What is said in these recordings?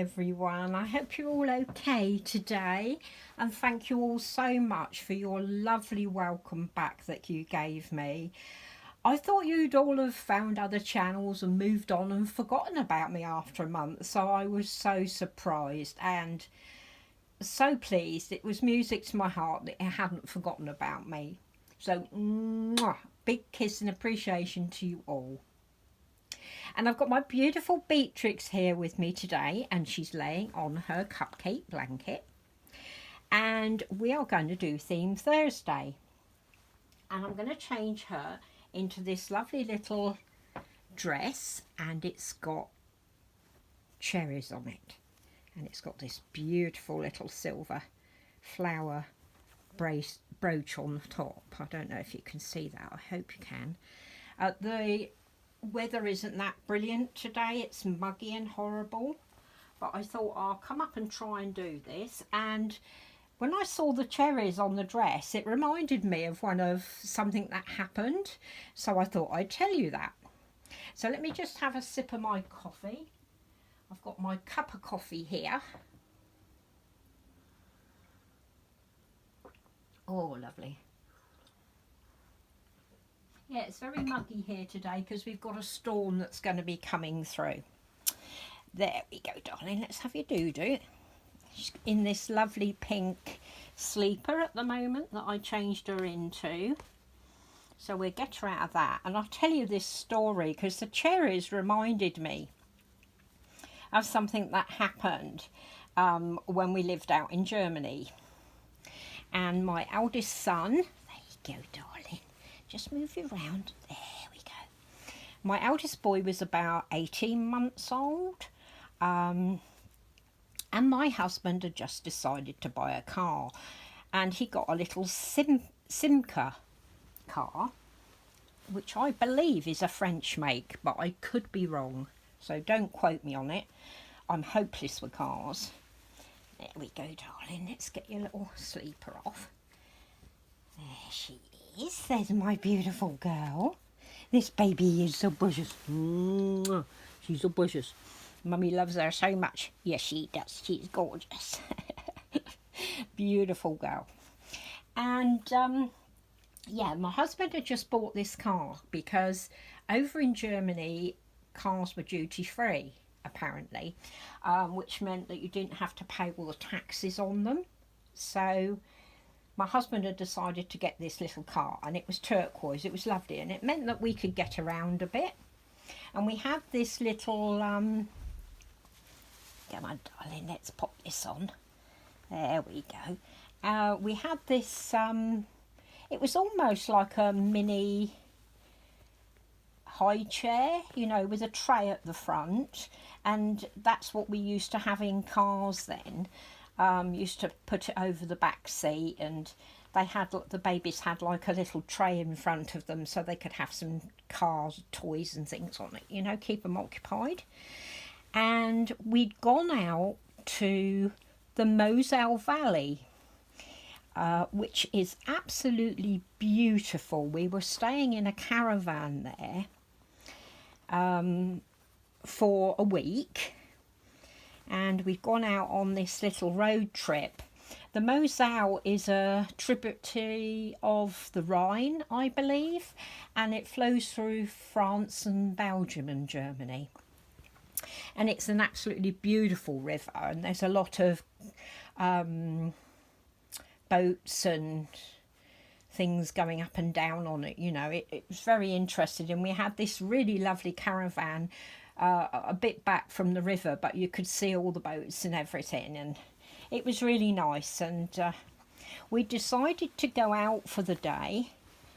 everyone. I hope you're all okay today, and thank you all so much for your lovely welcome back that you gave me. I thought you'd all have found other channels and moved on and forgotten about me after a month, so I was so surprised and so pleased. It was music to my heart that it hadn't forgotten about me. So, mwah, big kiss and appreciation to you all. And I've got my beautiful Beatrix here with me today, and she's laying on her cupcake blanket. And we are going to do Theme Thursday. And I'm going to change her into this lovely little dress, and it's got cherries on it. And it's got this beautiful little silver flower brooch on the top. I don't know if you can see that. I hope you can. The weather isn't that brilliant today. It's muggy and horrible, but I thought I'll come up and try and do this. And when I saw the cherries on the dress, it reminded me of something that happened, so I thought I'd tell you that. So let me just have a sip of my coffee. I've got my cup of coffee here. Oh, lovely. Yeah, it's very muggy here today because we've got a storm that's going to be coming through. There we go, darling. Let's have your doo-doo. She's in this lovely pink sleeper at the moment that I changed her into. So we'll get her out of that. And I'll tell you this story because the cherries reminded me of something that happened when we lived out in Germany. And my eldest son, there you go, darling. Just move you around. There we go. My eldest boy was about 18 months old. And my husband had just decided to buy a car. And he got a little Simca car, which I believe is a French make, but I could be wrong. So don't quote me on it. I'm hopeless with cars. There we go, darling. Let's get your little sleeper off. There she is. There's my beautiful girl. This baby is so precious. She's so precious. Mummy loves her so much. Yes, she does. She's gorgeous. Beautiful girl. And yeah, my husband had just bought this car because over in Germany, cars were duty free, apparently, which meant that you didn't have to pay all the taxes on them. So my husband had decided to get this little car, and it was turquoise. It was lovely, and it meant that we could get around a bit. And we had this little come on, darling, let's pop this on. There we go. We had this it was almost like a mini high chair, you know, with a tray at the front, and that's what we used to have in cars then. Used to put it over the back seat, and the babies had like a little tray in front of them so they could have some cars, toys and things on it, you know, keep them occupied. And we'd gone out to the Moselle Valley, which is absolutely beautiful. We were staying in a caravan there for a week, and we'd gone out on this little road trip. The Moselle is a tributary of the Rhine, I believe, and it flows through France and Belgium and Germany. And it's an absolutely beautiful river, and there's a lot of boats and things going up and down on it, you know. It was very interesting, and we had this really lovely caravan a bit back from the river, but you could see all the boats and everything, and it was really nice. And we decided to go out for the day.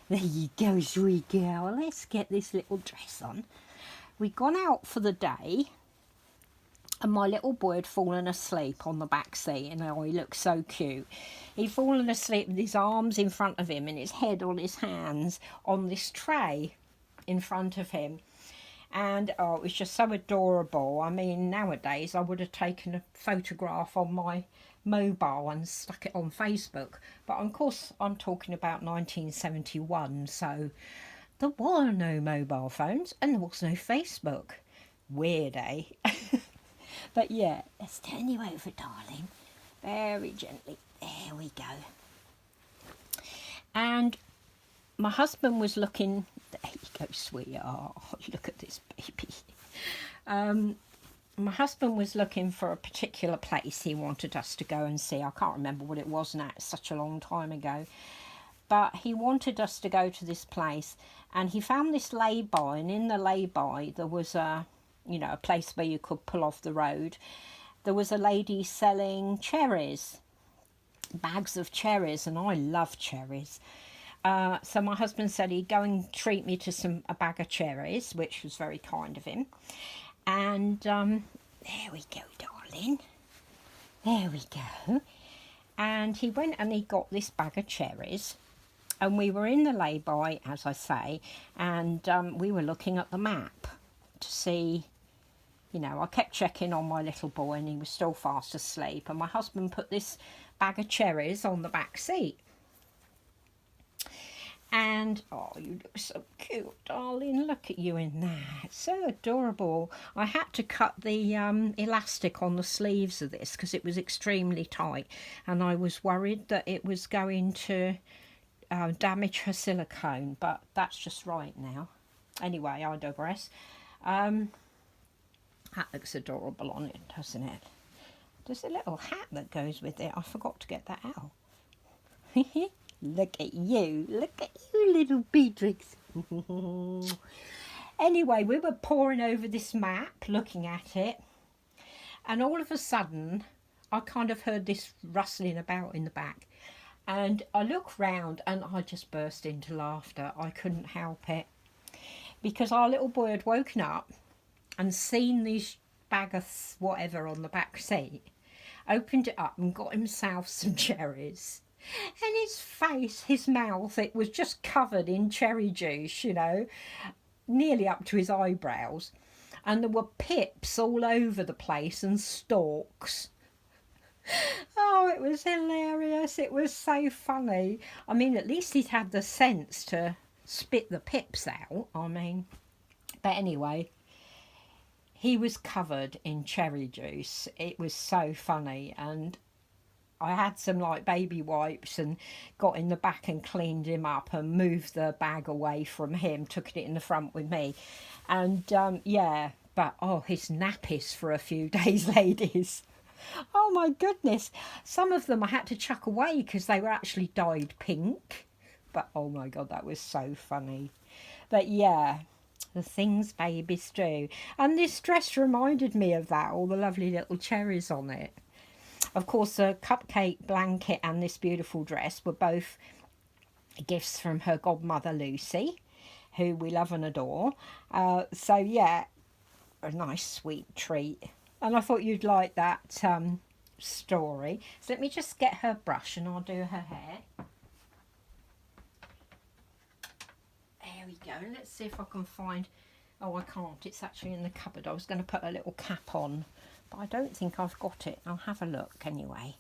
There you go, sweet girl. Let's get this little dress on. We'd gone out for the day, and my little boy had fallen asleep on the back seat, and oh, he looked so cute. He'd fallen asleep with his arms in front of him and his head on his hands on this tray in front of him. And oh, it was just so adorable. I mean, nowadays I would have taken a photograph on my mobile and stuck it on Facebook. But of course, I'm talking about 1971, so there were no mobile phones and there was no Facebook. Weird, eh? But yeah, let's turn you over, darling. Very gently. There we go. And my husband was looking... There you go, sweetheart. Look at this baby. My husband was looking for a particular place he wanted us to go and see. I can't remember what it was now. It's such a long time ago. But he wanted us to go to this place, and he found this lay-by, and in the lay-by there was a place where you could pull off the road. There was a lady selling cherries, bags of cherries, and I love cherries. So my husband said he'd go and treat me to a bag of cherries, which was very kind of him. And there we go, darling. There we go. And he went and he got this bag of cherries. And we were in the lay-by, as I say, and we were looking at the map to see, I kept checking on my little boy and he was still fast asleep. And my husband put this bag of cherries on the back seat. And, oh, you look so cute, darling. Look at you in that. So adorable. I had to cut the elastic on the sleeves of this because it was extremely tight. And I was worried that it was going to damage her silicone. But that's just right now. Anyway, I digress. That looks adorable on it, doesn't it? There's a little hat that goes with it. I forgot to get that out. Look at you, little Beatrix. Anyway, we were poring over this map, looking at it, and all of a sudden, I kind of heard this rustling about in the back, and I looked round and I just burst into laughter. I couldn't help it, because our little boy had woken up and seen these bag of whatever on the back seat, opened it up and got himself some cherries. And his face, his mouth, it was just covered in cherry juice, nearly up to his eyebrows. And there were pips all over the place and stalks. Oh, it was hilarious. It was so funny. I mean, at least he'd had the sense to spit the pips out. But anyway, he was covered in cherry juice. It was so funny. And I had some baby wipes and got in the back and cleaned him up and moved the bag away from him, took it in the front with me. And yeah, but his nappies for a few days, ladies. Oh my goodness. Some of them I had to chuck away because they were actually dyed pink. But oh my God, that was so funny. But yeah, the things babies do. And this dress reminded me of that, all the lovely little cherries on it. Of course, the cupcake blanket and this beautiful dress were both gifts from her godmother, Lucy, who we love and adore. So, yeah, a nice sweet treat. And I thought you'd like that story. So let me just get her brush and I'll do her hair. There we go. And let's see if I can find... Oh, I can't. It's actually in the cupboard. I was going to put a little cap on. I don't think I've got it. I'll have a look anyway.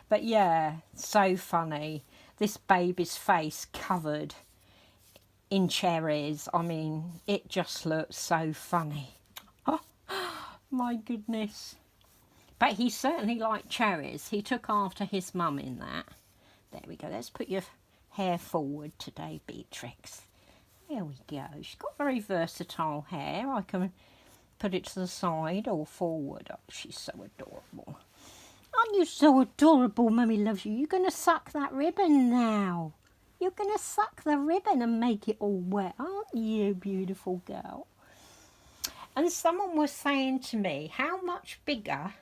But yeah, so funny. This baby's face covered in cherries. I mean, it just looks so funny. Oh, my goodness. But he certainly liked cherries. He took after his mum in that. There we go. Let's put your hair forward today, Beatrix. There we go. She's got very versatile hair. I can... put it to the side or forward. Oh, she's so adorable. Aren't you so adorable? Mummy loves you. You're going to suck that ribbon now. You're going to suck the ribbon and make it all wet, aren't you, beautiful girl? And someone was saying to me, how much bigger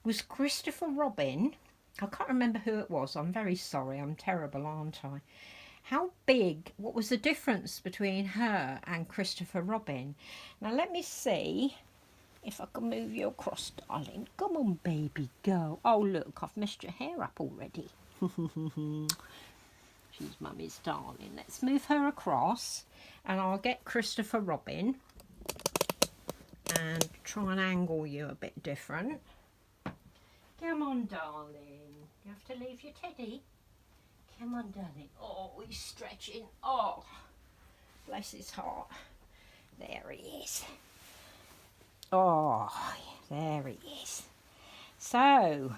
was Christopher Robin? I can't remember who it was. I'm very sorry. I'm terrible, aren't I? How big, what was the difference between her and Christopher Robin? Now let me see if I can move you across, darling. Come on, baby, go. Oh, look, I've messed your hair up already. She's Mummy's darling. Let's move her across and I'll get Christopher Robin and try and angle you a bit different. Come on, darling. You have to leave your teddy. Come on, darling. Oh, he's stretching. Oh, bless his heart. There he is. Oh, there he is. So,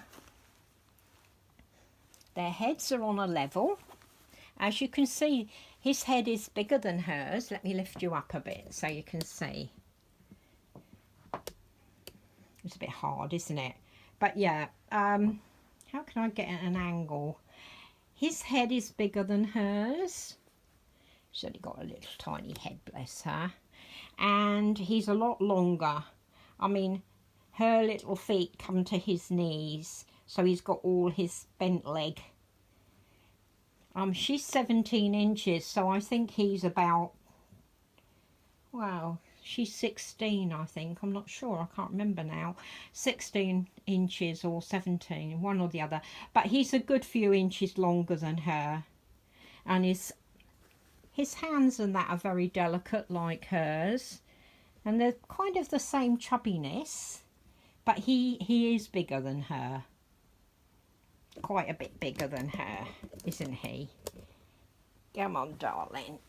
their heads are on a level. As you can see, his head is bigger than hers. Let me lift you up a bit so you can see. It's a bit hard, isn't it? But yeah, how can I get an angle? His head is bigger than hers. She's only got a little tiny head, bless her. And he's a lot longer. I mean, her little feet come to his knees, so he's got all his bent leg. She's 17 inches, so I think he's about, well, she's 16, I think. I'm not sure. I can't remember now. 16 inches or 17, one or the other. But he's a good few inches longer than her. And his hands and that are very delicate like hers. And they're kind of the same chubbiness. But he is bigger than her. Quite a bit bigger than her, isn't he? Come on, darling.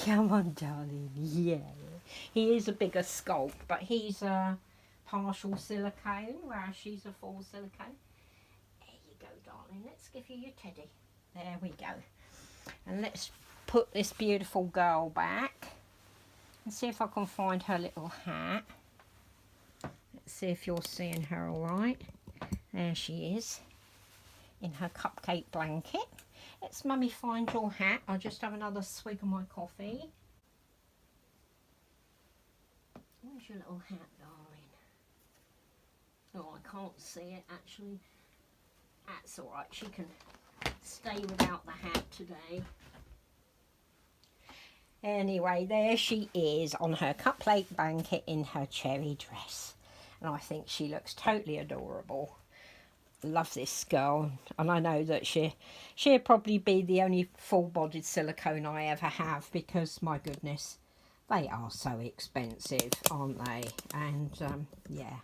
Come on, darling. Yeah. He is a bigger sculpt, but he's a partial silicone, whereas she's a full silicone. There you go, darling. Let's give you your teddy. There we go. And let's put this beautiful girl back and see if I can find her little hat. Let's see if you're seeing her all right. There she is, in her cupcake blanket. Let's Mummy find your hat. I'll just have another swig of my coffee. Where's your little hat, darling? Oh, I can't see it actually. That's all right. She can stay without the hat today. Anyway, there she is on her cupcake blanket in her cherry dress. And I think she looks totally adorable. Love this girl, and I know that she'll probably be the only full-bodied silicone I ever have, because my goodness, they are so expensive, aren't they? And yeah,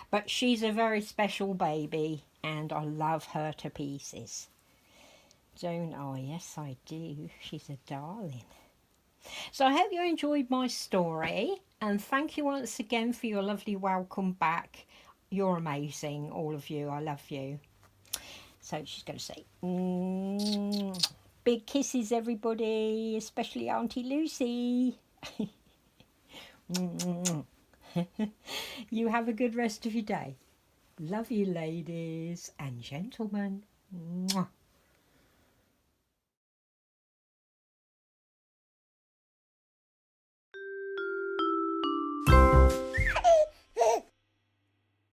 but she's a very special baby and I love her to pieces, don't I? Yes, I do. She's a darling. So I hope you enjoyed my story, and thank you once again for your lovely welcome back. You're amazing, all of you. I love you. So she's going to say, big kisses, everybody, especially Auntie Lucy. You have a good rest of your day. Love you, ladies and gentlemen. Mwah.